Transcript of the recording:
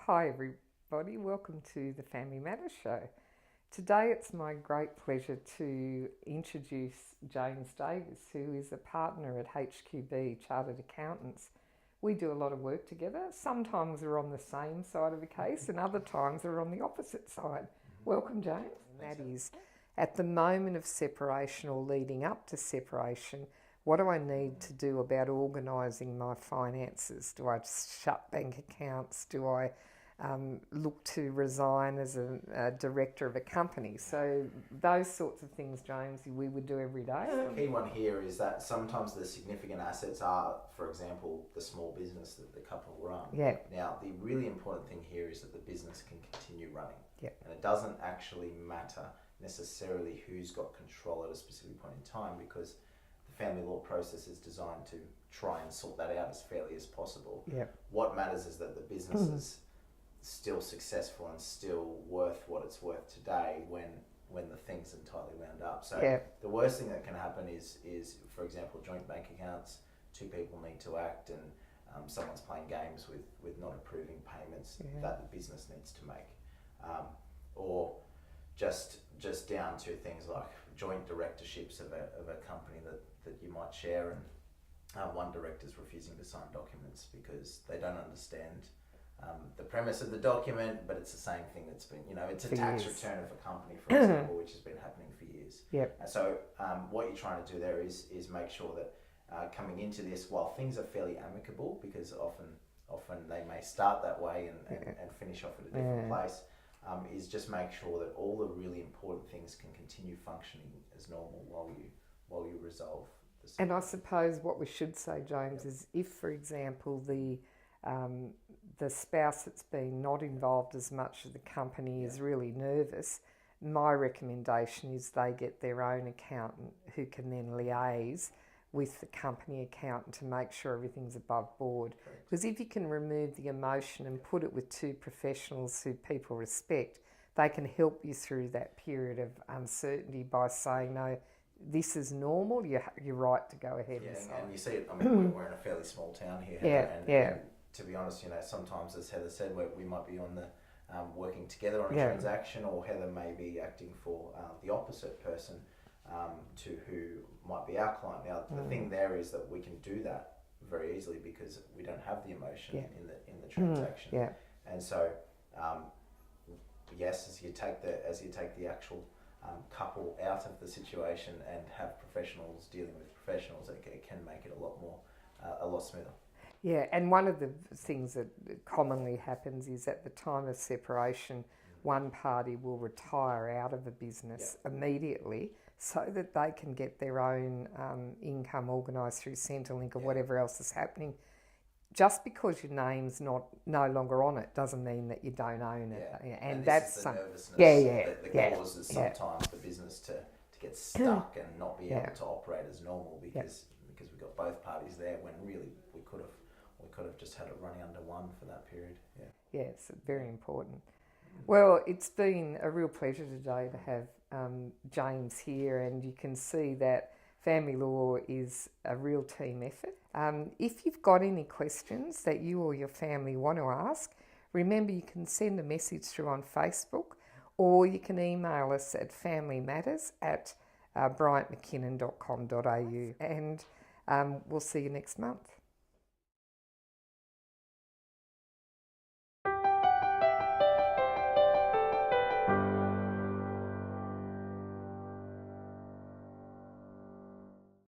Hi everybody, welcome to the Family Matters Show. Today it's my great pleasure to introduce James Davis, who is a partner at HQB Chartered Accountants. We do a lot of work together. Sometimes we're on the same side of the case and other times we're on the opposite side. Welcome, James. That is, at the moment of separation or leading up to separation, what do I need to do about organising my finances? Do I shut bank accounts? Do I look to resign as a director of a company? So those sorts of things, James, we would do every day. The key one here is that sometimes the significant assets are, for example, the small business that the couple run. Yeah. Now, the really important thing here is that the business can continue running. Yeah. And it doesn't actually matter necessarily who's got control at a specific point in time, because the family law process is designed to try and sort that out as fairly as possible. Yeah. What matters is that the business is still successful and still worth what it's worth today when the thing's entirely wound up. So the worst thing that can happen is for example, joint bank accounts, two people need to act and someone's playing games with not approving payments that the business needs to make. Or just down to things like joint directorships of a company that you might share, and one director's refusing to sign documents because they don't understand the premise of the document, but it's the same thing that's been, it's a tax return of a company, for example, which has been happening for years. Yep. And so what you're trying to do there is make sure that coming into this, while things are fairly amicable, because often they may start that way and finish off at a different place, is just make sure that all the really important things can continue functioning as normal while you resolve this. And I suppose what we should say, James, is if, for example, the spouse that's been not involved as much as the company is really nervous, my recommendation is they get their own accountant who can then liaise with the company accountant to make sure everything's above board. Because if you can remove the emotion and put it with two professionals who people respect, they can help you through that period of uncertainty by saying, no, this is normal, you're right to go ahead. And you see it, we're in a fairly small town here. And to be honest, sometimes, as Heather said, we might be on the working together on a transaction, or Heather may be acting for the opposite person to who might be our client. Now, the thing there is that we can do that very easily because we don't have the emotion in the transaction. And so, yes, as you take the actual couple out of the situation and have professionals dealing with professionals, it can make it a lot smoother. Yeah, and one of the things that commonly happens is at the time of separation, one party will retire out of a business immediately so that they can get their own income organised through Centrelink or whatever else is happening. Just because your name's no longer on it doesn't mean that you don't own it. And that's the nervousness that causes sometimes the business to get stuck and not be able to operate as normal because we've got both parties there, when really we could have just had it running under one for that period. Yeah, it's very important. Well, it's been a real pleasure today to have James here, and you can see that family law is a real team effort. If you've got any questions that you or your family want to ask, remember you can send a message through on Facebook, or you can email us at familymatters@bryantmckinnon.com.au, and we'll see you next month.